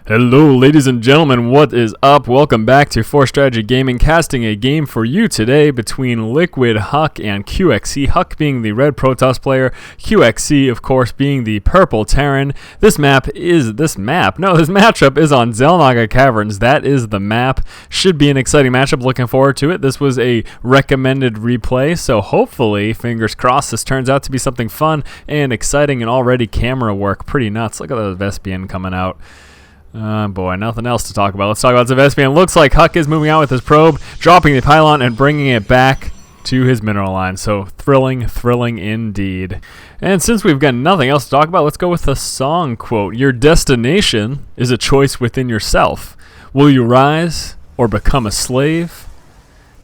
Hello ladies and gentlemen, what is up? Welcome back to 4Strategy Gaming, casting a game for you today between Liquid, Huck, and QXC. Huck being the red Protoss player, QXC of course being the purple Terran. This matchup is on Xel'Naga Caverns. That is the map. Should be an exciting matchup, looking forward to it. This was a recommended replay, so hopefully, fingers crossed, this turns out to be something fun and exciting, and already camera work pretty nuts. Look at the Vespian coming out. Boy, nothing else to talk about. Let's talk about Vespian. Looks like Huck is moving out with his probe, dropping the pylon and bringing it back to his mineral line. So thrilling indeed. And since we've got nothing else to talk about, let's go with the song quote. Your destination is a choice within yourself. Will you rise or become a slave?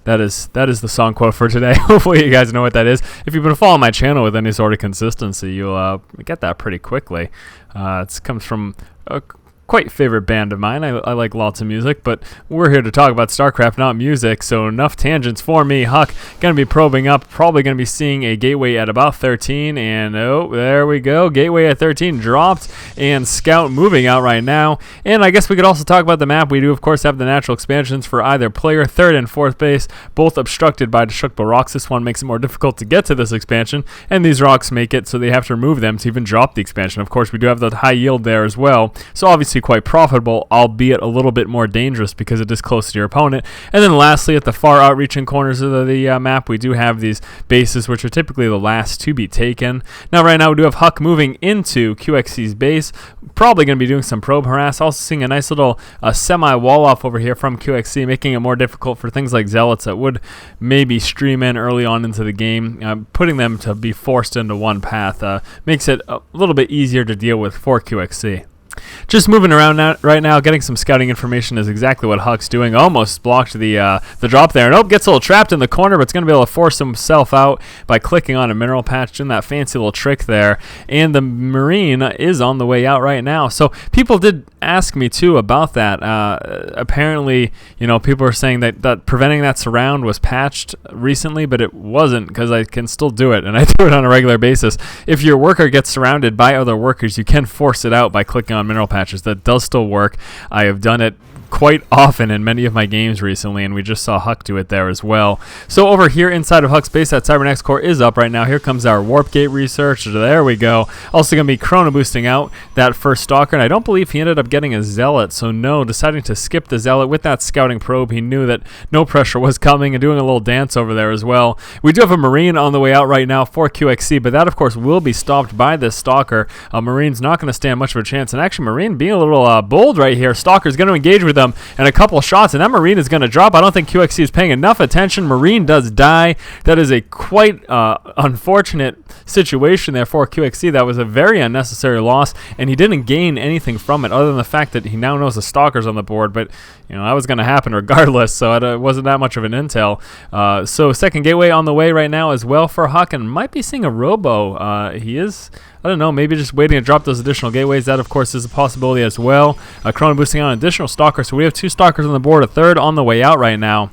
That is the song quote for today. Hopefully you guys know what that is. If you've been following my channel with any sort of consistency, you'll get that pretty quickly. It comes from a quite favorite band of mine. I like lots of music, but we're here to talk about StarCraft, not music, so enough tangents for me. Huck going to be probing up, probably going to be seeing a gateway at about 13, and oh, there we go. Gateway at 13 dropped, and Scout moving out right now. And I guess we could also talk about the map. We do, of course, have the natural expansions for either player, third and fourth base, both obstructed by destructible rocks. This one makes it more difficult to get to this expansion, and these rocks make it so they have to remove them to even drop the expansion. Of course, we do have the high yield there as well, so obviously quite profitable, albeit a little bit more dangerous because it is close to your opponent. And then lastly, at the far outreaching corners of the map, we do have these bases, which are typically the last to be taken. Now, right now, we do have Huck moving into QXC's base, probably going to be doing some probe harass. Also seeing a nice little semi-wall off over here from QXC, making it more difficult for things like Zealots that would maybe stream in early on into the game. Putting them to be forced into one path makes it a little bit easier to deal with for QXC. Just moving around right now, getting some scouting information is exactly what Huck's doing. Almost blocked the drop there. And gets a little trapped in the corner, but it's going to be able to force himself out by clicking on a mineral patch, doing that fancy little trick there. And the Marine is on the way out right now. So people did ask me too about that. Apparently, people are saying that preventing that surround was patched recently, but it wasn't, because I can still do it, and I do it on a regular basis. If your worker gets surrounded by other workers, you can force it out by clicking on mineral patches. That does still work. I have done it quite often in many of my games recently, and we just saw Huck do it there as well. So over here inside of Huck's base, that Cybernex core is up right now. Here comes our warp gate research. There we go. Also going to be chrono boosting out that first stalker, and I don't believe he ended up getting a zealot, so no, deciding to skip the zealot with that scouting probe. He knew that no pressure was coming, and doing a little dance over there as well. We do have a Marine on the way out right now for QXC, but that of course will be stopped by this stalker. Marine's not going to stand much of a chance, and actually Marine being a little bold right here. Stalker's going to engage with them and a couple shots, and that Marine is going to drop. I don't think QXC is paying enough attention. Marine does die. That is a quite unfortunate situation there for QXC. That was a very unnecessary loss, and he didn't gain anything from it other than the fact that he now knows the stalker's on the board, but that was going to happen regardless, so it wasn't that much of an intel. So second gateway on the way right now as well for Huck, and might be seeing a robo. He is, I don't know, maybe just waiting to drop those additional gateways. That, of course, is a possibility as well. Chrono boosting on an additional stalker. So we have two stalkers on the board, a third on the way out right now.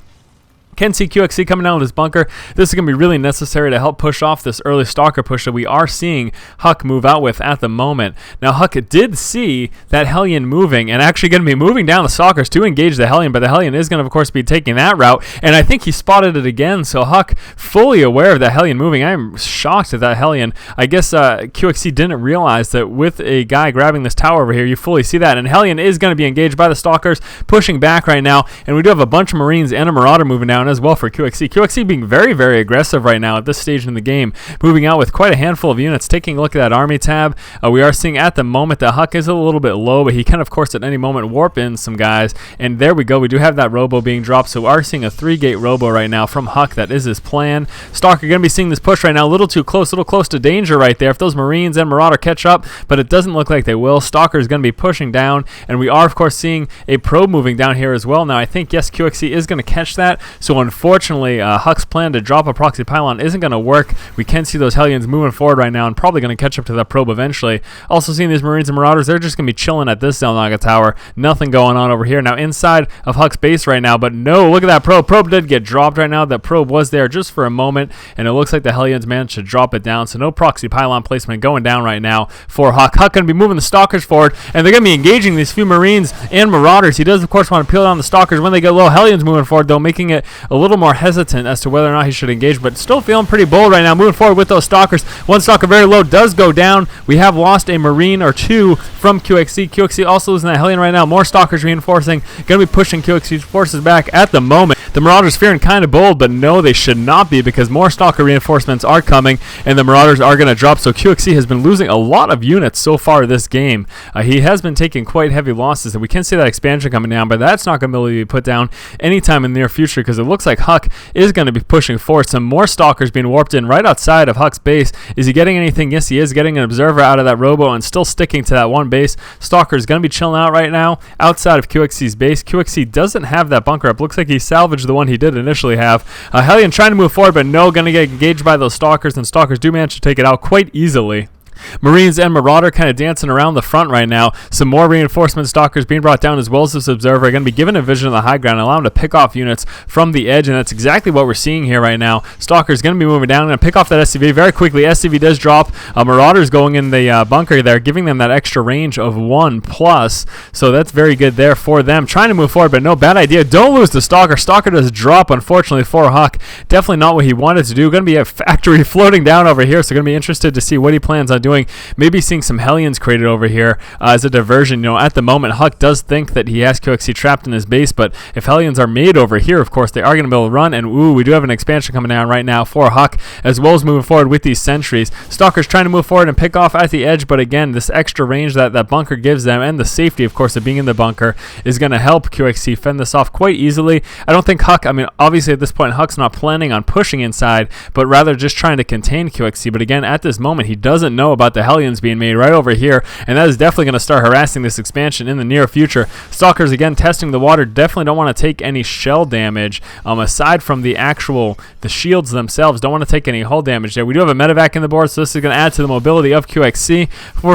Can see QXC coming down with his bunker. This is going to be really necessary to help push off this early stalker push that we are seeing Huck move out with at the moment. Now, Huck did see that Hellion moving, and actually going to be moving down the stalkers to engage the Hellion, but the Hellion is going to, of course, be taking that route, and I think he spotted it again, so Huck fully aware of that Hellion moving. I'm shocked at that Hellion. I guess QXC didn't realize that with a guy grabbing this tower over here, you fully see that, and Hellion is going to be engaged by the stalkers, pushing back right now, and we do have a bunch of Marines and a Marauder moving down as well for QXC. QXC being very, very aggressive right now at this stage in the game, moving out with quite a handful of units. Taking a look at that army tab, we are seeing at the moment that Huck is a little bit low, but he can, of course, at any moment warp in some guys, and there we go. We do have that robo being dropped, so we are seeing a 3-gate robo right now from Huck. That is his plan. Stalker going to be seeing this push right now, a little too close, a little close to danger right there if those Marines and Marauder catch up, but it doesn't look like they will. Stalker is going to be pushing down, and we are, of course, seeing a probe moving down here as well. Now, I think, yes, QXC is going to catch that, so So unfortunately, Huck's plan to drop a proxy pylon isn't going to work. We can see those Hellions moving forward right now and probably going to catch up to that probe eventually. Also seeing these Marines and Marauders, they're just going to be chilling at this Xel'Naga tower. Nothing going on over here. Now inside of Huck's base right now, but no, look at that probe. Probe did get dropped right now. That probe was there just for a moment, and it looks like the Hellions managed to drop it down. So no proxy pylon placement going down right now for Huck. Huck going to be moving the Stalkers forward, and they're going to be engaging these few Marines and Marauders. He does, of course, want to peel down the Stalkers when they get low. Hellions moving forward, though, making it a little more hesitant as to whether or not he should engage, but still feeling pretty bold right now, moving forward with those Stalkers. One Stalker very low does go down. We have lost a Marine or two from QXC. QXC also losing that Hellion right now. More Stalkers reinforcing. Going to be pushing QXC's forces back at the moment. The Marauders fearing kind of bold, but no, they should not be, because more Stalker reinforcements are coming, and the Marauders are going to drop. So QXC has been losing a lot of units so far this game. He has been taking quite heavy losses, and we can see that expansion coming down, but that's not going to be able to be put down anytime in the near future, because it looks like Huck is going to be pushing forward. Some more Stalkers being warped in right outside of Huck's base. Is he getting anything? Yes, he is getting an observer out of that robo and still sticking to that one base. Stalker is going to be chilling out right now outside of QXC's base. QXC doesn't have that bunker up. Looks like he salvaged the one he did initially have. Hellion trying to move forward, but no, going to get engaged by those Stalkers, and Stalkers do manage to take it out quite easily. Marines and Marauder kind of dancing around the front right now. Some more reinforcement Stalkers being brought down, as well as this observer. Going to be given a vision of the high ground, allow him to pick off units from the edge, and that's exactly what we're seeing here right now. Stalker's going to be moving down and pick off that SCV very quickly. SCV does drop. Marauders going in the bunker there, giving them that extra range of 1+. So that's very good there for them. Trying to move forward, but no, bad idea. Don't lose the Stalker. Stalker does drop, unfortunately, for Huck. Definitely not what he wanted to do. Going to be a factory floating down over here, so going to be interested to see what he plans on doing. Maybe seeing some Hellions created over here as a diversion. You know, at the moment, Huck does think that he has QXC trapped in his base, but if Hellions are made over here, of course, they are going to be able to run, and ooh, we do have an expansion coming down right now for Huck, as well as moving forward with these sentries. Stalkers trying to move forward and pick off at the edge, but again, this extra range that bunker gives them, and the safety, of course, of being in the bunker, is going to help QXC fend this off quite easily. I don't think Huck, I mean, obviously at this point, Huck's not planning on pushing inside, but rather just trying to contain QXC, but again, at this moment, he doesn't know about the Hellions being made right over here, and that is definitely going to start harassing this expansion in the near future. Stalkers again testing the water, definitely don't want to take any shell damage aside from the shields themselves. Don't want to take any hull damage there. We do have a medevac in the board, so this is going to add to the mobility of QXC.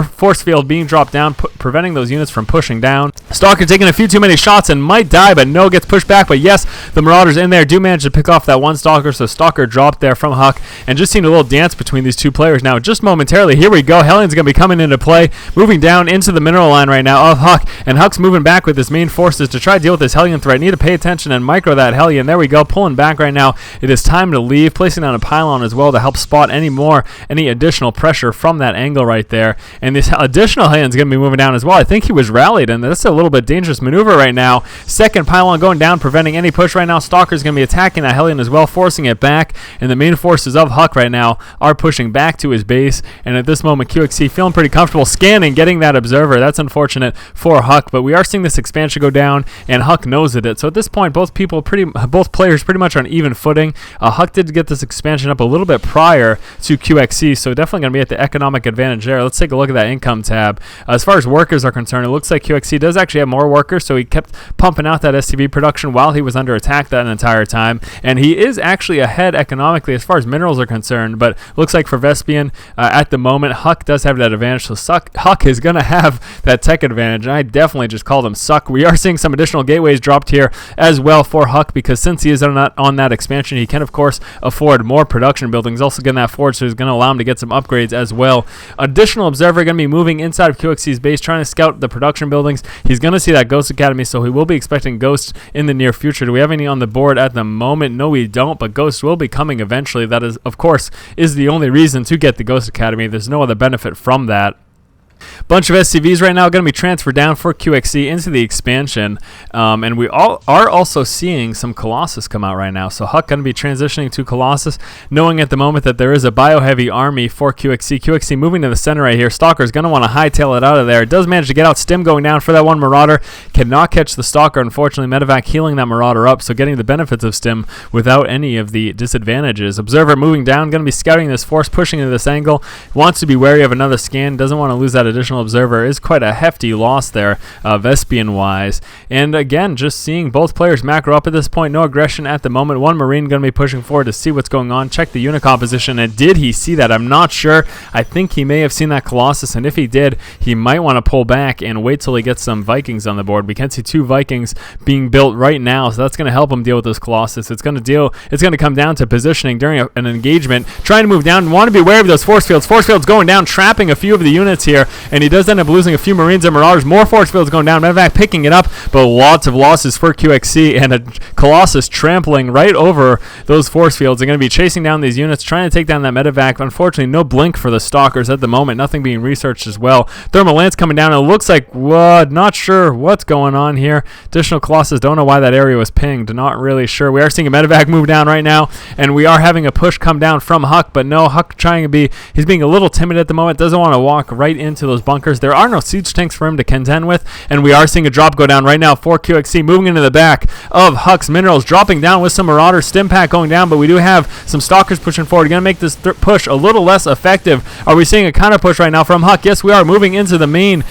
Force field being dropped down, preventing those units from pushing down. Stalker taking a few too many shots and might die, but no, gets pushed back. But yes, the Marauders in there do manage to pick off that one Stalker, so Stalker dropped there from Huck, and just seeing a little dance between these two players now just momentarily. Here we go. Hellion's going to be coming into play, moving down into the mineral line right now of Huck, and Huck's moving back with his main forces to try to deal with this Hellion threat. Need to pay attention and micro that Hellion. There we go, pulling back right now. It is time to leave, placing down a pylon as well to help spot any additional pressure from that angle right there. And this additional Hellion's going to be moving down as well. I think he was rallied, and that's a little bit dangerous maneuver right now. Second pylon going down, preventing any push right now. Stalker's going to be attacking that Hellion as well, forcing it back, and the main forces of Huck right now are pushing back to his base, and at this moment, QXC feeling pretty comfortable scanning, getting that observer. That's unfortunate for Huck, but we are seeing this expansion go down, and Huck knows it. So at this point, both players pretty much on even footing. Huck did get this expansion up a little bit prior to QXC, so definitely going to be at the economic advantage there. Let's take a look at that income tab. As far as workers are concerned, it looks like QXC does actually have more workers, so he kept pumping out that STV production while he was under attack that entire time, and he is actually ahead economically as far as minerals are concerned, but looks like for Vespian, at the moment, Huck does have that advantage, so Huck is going to have that tech advantage, and I definitely just called him suck. We are seeing some additional gateways dropped here as well for Huck, because since he is on that expansion, he can, of course, afford more production buildings. Also getting that forward, so he's going to allow him to get some upgrades as well. Additional observer going to be moving inside of QXC's base, trying to scout the production buildings. He's going to see that Ghost Academy, so he will be expecting Ghosts in the near future. Do we have any on the board at the moment? No, we don't, but Ghosts will be coming eventually. That is, of course, is the only reason to get the Ghost Academy. There's no other benefit from that. Bunch of SCVs right now going to be transferred down for QXC into the expansion, and we are also seeing some Colossus come out right now. So Huck going to be transitioning to Colossus, knowing at the moment that there is a bio-heavy army for QXC. QXC moving to the center right here. Stalker's going to want to hightail it out of there. It does manage to get out. Stim going down for that one Marauder. Cannot catch the Stalker, unfortunately. Medevac healing that Marauder up, so getting the benefits of Stim without any of the disadvantages. Observer moving down, going to be scouting this force, pushing into this angle. Wants to be wary of another scan. Doesn't want to lose that additional additional observer is quite a hefty loss there, Vespian-wise. And again, just seeing both players macro up at this point. No aggression at the moment. One Marine going to be pushing forward to see what's going on. Check the unit composition, and did he see that? I'm not sure. I think he may have seen that Colossus, and if he did, he might want to pull back and wait till he gets some Vikings on the board. We can see 2 Vikings being built right now, so that's going to help him deal with this Colossus. It's going to come down to positioning during an engagement, trying to move down. Want to be aware of those force fields. Force fields going down, trapping a few of the units here, and he does end up losing a few Marines and Marauders. More force fields going down. Medevac picking it up, but lots of losses for QXC, and a Colossus trampling right over those force fields. They're going to be chasing down these units, trying to take down that Medevac. Unfortunately, no blink for the Stalkers at the moment. Nothing being researched as well. Thermal Lance coming down, and it looks like, what? Not sure what's going on here. Additional Colossus, don't know why that area was pinged. Not really sure. We are seeing a Medevac move down right now, and we are having a push come down from Huck, but no, Huck he's being a little timid at the moment, doesn't want to walk right into those bunkers. There are no siege tanks for him to contend with, and we are seeing a drop go down right now for QXC, moving into the back of Huck's minerals, dropping down with some Marauder stim pack going down, but we do have some Stalkers pushing forward. Going to make this push a little less effective. Are we seeing a counter push right now from Huck? Yes, we are, moving into the main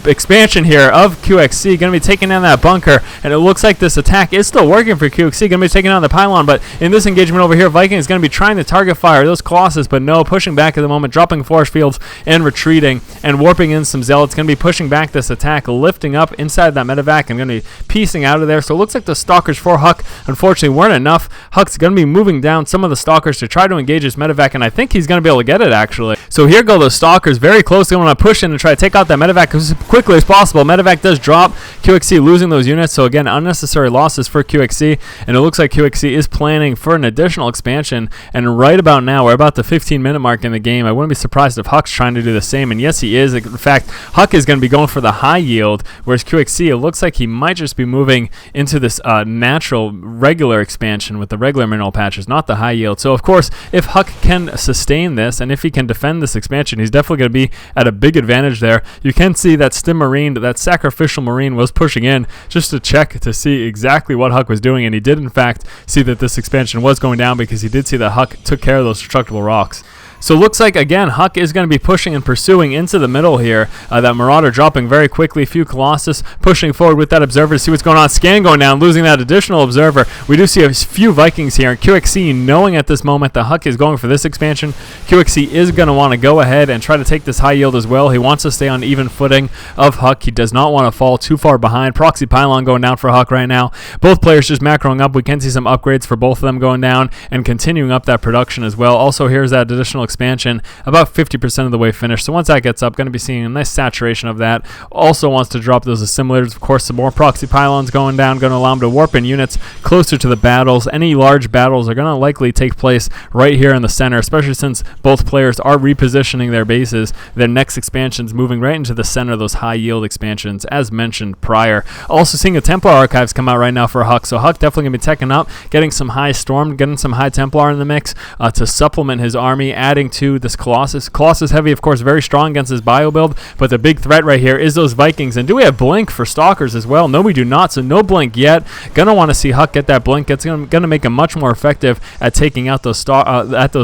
expansion here of QXC, going to be taking down that bunker, and it looks like this attack is still working for QXC, going to be taking down the pylon, but in this engagement over here, Viking is going to be trying to target fire those Colossus, but no, pushing back at the moment, dropping force fields and retreating and warping in some Zealots. Going to be pushing back this attack, lifting up inside that Medevac, and going to be piecing out of there. So it looks like the Stalkers for Huck unfortunately weren't enough. Huck's going to be moving down some of the Stalkers to try to engage his Medevac, and I think he's going to be able to get it actually. So here go those Stalkers, very close. They want to push in and try to take out that Medevac as quickly as possible. Medevac does drop, QXC losing those units, so again, unnecessary losses for QXC, and it looks like QXC is planning for an additional expansion, and right about now, we're about the 15-minute mark in the game. I wouldn't be surprised if Huck's trying to do the same, and yes, he is. In fact, Huck is going to be going for the high yield, whereas QXC, it looks like he might just be moving into this natural, regular expansion with the regular mineral patches, not the high yield. So, of course, if Huck can sustain this, and if he can defend this expansion, he's definitely going to be at a big advantage there. You can see that Stim Marine, that sacrificial Marine, was pushing in just to check to see exactly what Huck was doing, and he did in fact see that this expansion was going down because he did see that Huck took care of those destructible rocks. So it looks like, again, Huck is going to be pushing and pursuing into the middle here. That Marauder dropping very quickly. A few Colossus pushing forward with that Observer to see what's going on. Scan going down, losing that additional Observer. We do see a few Vikings here. And QXC, knowing at this moment that Huck is going for this expansion, QXC is going to want to go ahead and try to take this high yield as well. He wants to stay on even footing of Huck. He does not want to fall too far behind. Proxy Pylon going down for Huck right now. Both players just macroing up. We can see some upgrades for both of them going down and continuing up that production as well. Also, here's that additional expansion, about 50% of the way finished. So once that gets up, going to be seeing a nice saturation of that. Also wants to drop those assimilators. Of course, some more proxy pylons going down, going to allow them to warp in units closer to the battles. Any large battles are going to likely take place right here in the center, especially since both players are repositioning their bases. Their next expansions moving right into the center of those high yield expansions, as mentioned prior. Also seeing the Templar archives come out right now for Huck. So Huck definitely going to be teching up, getting some high storm, getting some high Templar in the mix to supplement his army, adding to this Colossus. Colossus heavy, of course, very strong against his bio build, but the big threat right here is those Vikings. And do we have blink for Stalkers as well? No, we do not, so no blink yet. Gonna want to see Huck get that blink. It's gonna make him much more effective at taking out those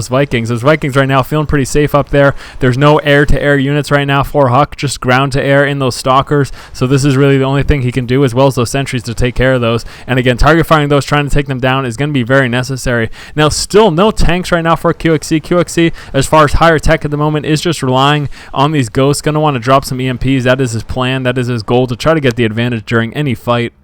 Vikings. Those Vikings right now feeling pretty safe up there. There's no air-to-air units right now for Huck, just ground-to-air in those Stalkers. So this is really the only thing he can do, as well as those sentries to take care of those. And again, target firing those, trying to take them down is going to be very necessary. Now, still no tanks right now for QXC. QXC, as far as higher tech at the moment, is just relying on these ghosts. Going to want to drop some EMPs. That is his plan. That is his goal, to try to get the advantage during any fight.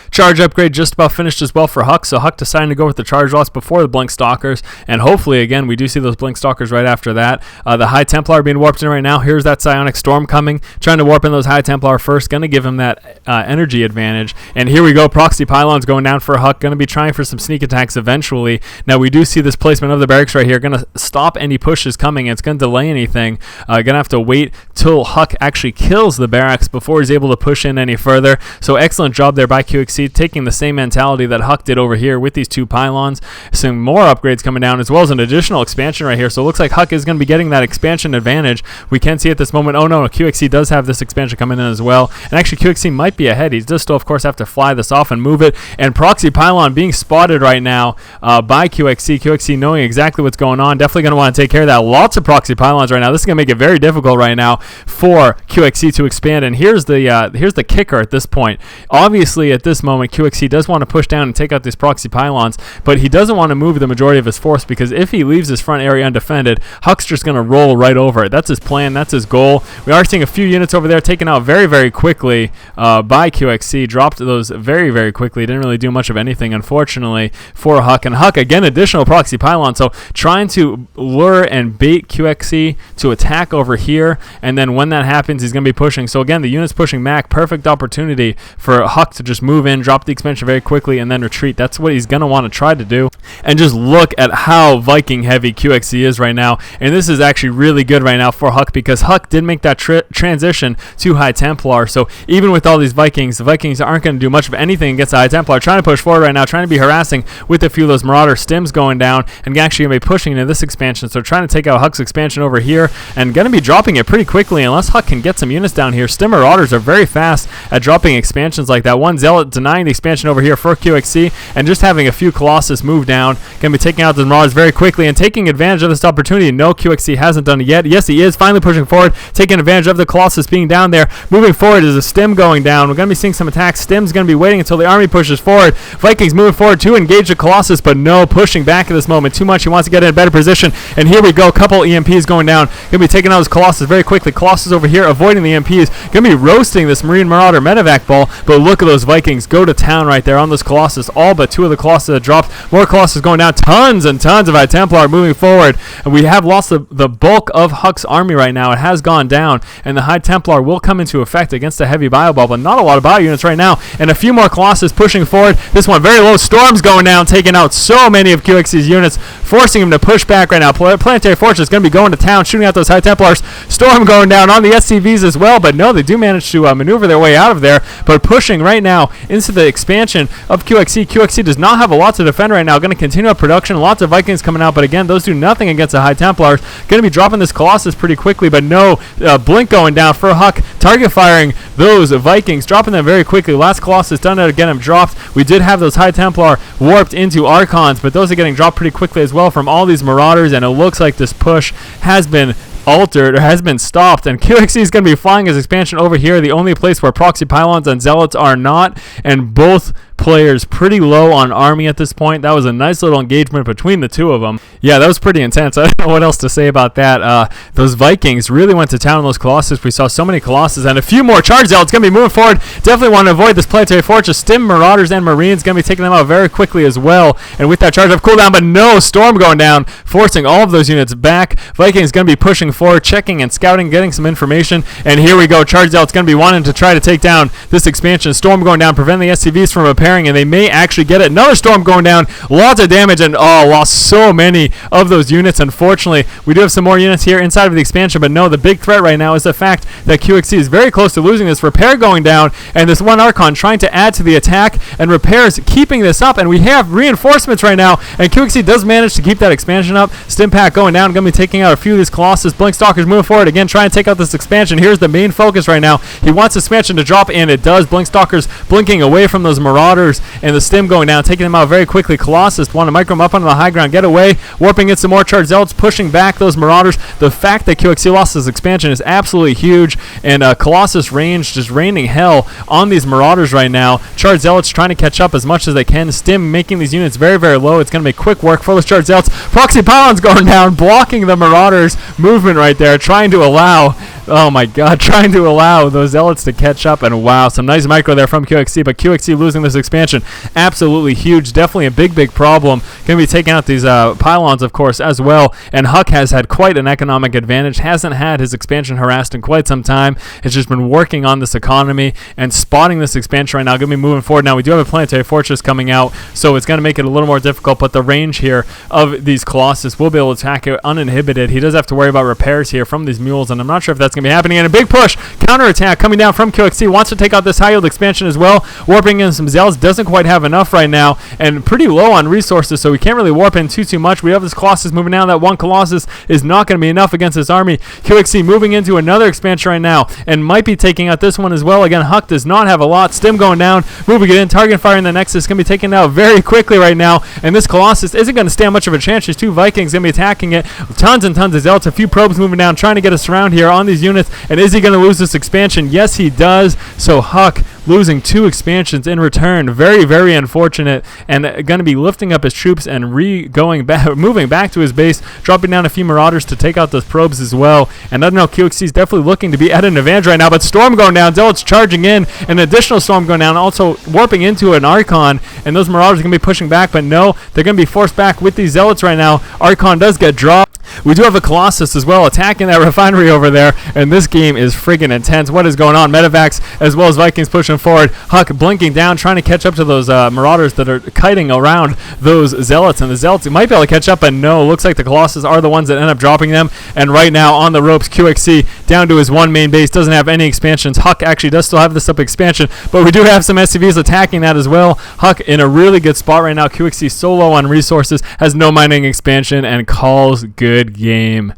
Charge upgrade just about finished as well for Huck, so Huck deciding to go with the charge loss before the Blink Stalkers, and hopefully, again, we do see those Blink Stalkers right after that. The High Templar being warped in right now. Here's that Psionic Storm coming, trying to warp in those High Templar first, going to give him that energy advantage, and here we go, Proxy Pylons going down for Huck, going to be trying for some sneak attacks eventually. Now, we do see this placement of the barracks right here, going to stop any pushes coming, and it's going to delay anything. Going to have to wait till Huck actually kills the barracks before he's able to push in any further, so excellent job there by by QXC, taking the same mentality that Huck did over here with these 2 pylons. Some more upgrades coming down, as well as an additional expansion right here. So it looks like Huck is going to be getting that expansion advantage. We can see at this moment, oh no, QXC does have this expansion coming in as well. And actually QXC might be ahead. He does still, of course, have to fly this off and move it. And proxy pylon being spotted right now by QXC. QXC knowing exactly what's going on. Definitely going to want to take care of that. Lots of proxy pylons right now. This is going to make it very difficult right now for QXC to expand. And here's the kicker at this point. Obviously, at this moment, QXC does want to push down and take out these proxy pylons, but he doesn't want to move the majority of his force, because if he leaves his front area undefended, Huck's just going to roll right over it. That's his plan. That's his goal. We are seeing a few units over there taken out very, very quickly by QXC. Dropped those very, very quickly. Didn't really do much of anything, unfortunately, for Huck. And Huck, again, additional proxy pylon. So trying to lure and bait QXC to attack over here, and then when that happens, he's going to be pushing. So again, the unit's pushing back. Perfect opportunity for Huck to just move in, drop the expansion very quickly, and then retreat. That's what he's going to want to try to do. And just look at how Viking heavy QXC is right now. And this is actually really good right now for Huck, because Huck did make that transition to High Templar. So even with all these Vikings, the Vikings aren't going to do much of anything against the High Templar. Trying to push forward right now, trying to be harassing with a few of those Marauder stims going down, and actually going to be pushing into this expansion. So trying to take out Huck's expansion over here, and going to be dropping it pretty quickly unless Huck can get some units down here. Stim Marauders are very fast at dropping expansions like that. One Zealot denying the expansion over here for QXC, and just having a few Colossus move down. Going to be taking out the Marauders very quickly and taking advantage of this opportunity. No, QXC hasn't done it yet. Yes, he is finally pushing forward, taking advantage of the Colossus being down there. Moving forward is a Stim going down. We're going to be seeing some attacks. Stim's going to be waiting until the army pushes forward. Vikings moving forward to engage the Colossus, but no, pushing back at this moment too much. He wants to get in a better position, and here we go. Couple EMPs going down. Going to be taking out his Colossus very quickly. Colossus over here avoiding the EMPs. Going to be roasting this Marine Marauder medevac ball, but look at those Vikings go to town right there on this Colossus. All but 2 of the Colossus that dropped. More Colossus going down. Tons and tons of High Templar moving forward, and we have lost the bulk of Huck's army right now. It has gone down, and the High Templar will come into effect against the heavy bio ball, but not a lot of bio units right now, and a few more Colossus pushing forward. This one very low. Storms going down, taking out so many of QXC's units, forcing him to push back right now. Planetary Fortress is going to be going to town, shooting out those High Templars. Storm going down on the SCVs as well, but no, they do manage to maneuver their way out of there, but pushing right now into the expansion of QXC. QXC does not have a lot to defend right now. Going to continue up production. Lots of Vikings coming out, but again, those do nothing against the High Templars. Going to be dropping this Colossus pretty quickly, but no, blink going down for Huck. Target firing those Vikings, dropping them very quickly. Last Colossus done it again, dropped. We did have those High Templar warped into Archons, but those are getting dropped pretty quickly as well from all these Marauders, and it looks like this push has been altered or has been stopped, and QXC is going to be flying his expansion over here, the only place where proxy pylons and zealots are not, and both players pretty low on army at this point. That was a nice little engagement between the two of them. Yeah, that was pretty intense. I don't know what else to say about that. Those Vikings really went to town on those Colossus. We saw so many Colossus and a few more charge zealots. Going to be moving forward. Definitely want to avoid this planetary fortress. Stim Marauders and Marines going to be taking them out very quickly as well, and with that charge of cooldown, but no, Storm going down, forcing all of those units back. Vikings going to be pushing forward, checking and scouting, getting some information, and here we go. Charge zealots going to be wanting to try to take down this expansion. Storm going down, prevent the SCVs from repairing, and they may actually get it. Another Storm going down, lots of damage, and lost so many of those units. Unfortunately, we do have some more units here inside of the expansion, but no, the big threat right now is the fact that QXC is very close to losing this. Repair going down, and this one Archon trying to add to the attack, and repairs keeping this up, and we have reinforcements right now, and QXC does manage to keep that expansion up. Stim Pack going down, going to be taking out a few of these Colossus. Blinkstalkers moving forward again, trying to take out this expansion. Here's the main focus right now. He wants expansion to drop, and it does. Blinkstalkers blinking away from those Marauders, and the Stim going down, taking them out very quickly. Colossus want to micro them up onto the high ground, get away, warping in some more charge zealots, pushing back those Marauders. The fact that QXC lost this expansion is absolutely huge, and Colossus range just raining hell on these Marauders right now. Charge zealots trying to catch up as much as they can. Stim making these units very, very low. It's going to make quick work for those charge zealots. Proxy pylons going down, blocking the Marauders movement right there, trying to allow trying to allow those zealots to catch up, and wow, some nice micro there from QXC, but QXC losing this expansion, absolutely huge, definitely a big problem. Going to be taking out these pylons, of course, as well, and Huck has had quite an economic advantage, hasn't had his expansion harassed in quite some time. It's just been working on this economy and spotting this expansion right now. Going to be moving forward now. We do have a planetary fortress coming out, so it's going to make it a little more difficult, but the range here of these Colossus will be able to attack it uninhibited. He does have to worry about repairs here from these mules, and I'm not sure if that's going going to be happening. And a big push, counterattack coming down from QXC. Wants to take out this high yield expansion as well. Warping in some Zealots. Doesn't quite have enough right now. And pretty low on resources, so we can't really warp in too much. We have this Colossus moving down. That one Colossus is not going to be enough against this army. QXC moving into another expansion right now and might be taking out this one as well. Again, Huck does not have a lot. Stim going down. Moving it in. Target fire in the Nexus. Going to be taken out very quickly right now. And this Colossus isn't going to stand much of a chance. There's 2 Vikings going to be attacking it. Tons and tons of Zealots. A few probes moving down, trying to get us around here on these units. And is he going to lose this expansion? Yes, he does. So Huck losing 2 expansions in return. Very, very unfortunate. And going to be lifting up his troops and moving back to his base, dropping down a few Marauders to take out those probes as well. And I don't know, QXC is definitely looking to be at an advantage right now. But Storm going down, Zealots charging in, an additional Storm going down, also warping into an Archon. And those Marauders are going to be pushing back, but no, they're going to be forced back with these Zealots right now. Archon does get dropped. We do have a Colossus as well attacking that refinery over there, and this game is friggin' intense. What is going on? Medivacs as well as Vikings pushing forward. Huck blinking down, trying to catch up to those Marauders that are kiting around those Zealots, and the Zealots might be able to catch up, but no, looks like the Colossus are the ones that end up dropping them. And right now on the ropes, QXC down to his 1 main base, doesn't have any expansions. Huck actually does still have this up expansion, but we do have some SCVs attacking that as well. Huck in a really good spot right now. QXC so low on resources, has no mining expansion, and calls good game.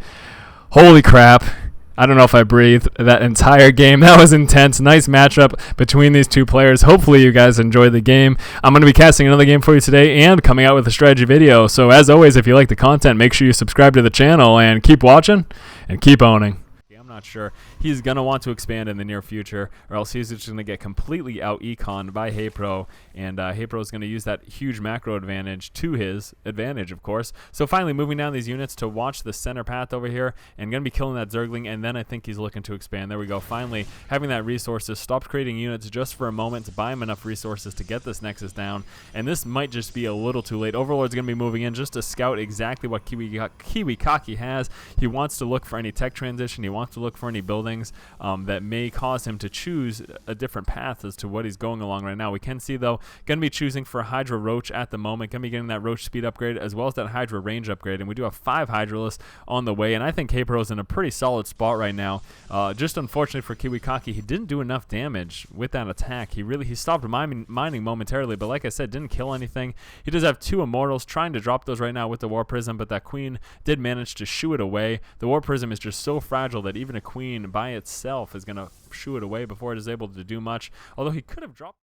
Holy crap. I don't know if I breathed that entire game. That was intense. Nice matchup between these 2 players. Hopefully you guys enjoyed the game. I'm going to be casting another game for you today and coming out with a strategy video. So as always, if you like the content, make sure you subscribe to the channel and keep watching and keep owning. I'm not sure. He's going to want to expand in the near future, or else he's just going to get completely out-econned by HeyPro, and HeyPro is going to use that huge macro advantage to his advantage, of course. So finally moving down these units to watch the center path over here, and going to be killing that Zergling, and then I think he's looking to expand. There we go. Finally, having that resources, stopped creating units just for a moment to buy him enough resources to get this Nexus down, and this might just be a little too late. Overlord's going to be moving in just to scout exactly what Kiwikaki has. He wants to look for any tech transition. He wants to look for any buildings that may cause him to choose a different path as to what he's going along right now. We can see, though, going to be choosing for Hydra Roach at the moment. Going to be getting that Roach speed upgrade as well as that Hydra range upgrade. And we do have 5 Hydralists on the way. And I think HeyPro is in a pretty solid spot right now. Just unfortunately for Kiwikaki, he didn't do enough damage with that attack. He stopped mining momentarily, but like I said, didn't kill anything. He does have 2 Immortals, trying to drop those right now with the War Prism, but that Queen did manage to shoo it away. The War Prism is just so fragile that even a Queen by itself is going to shoo it away before it is able to do much, although he could have dropped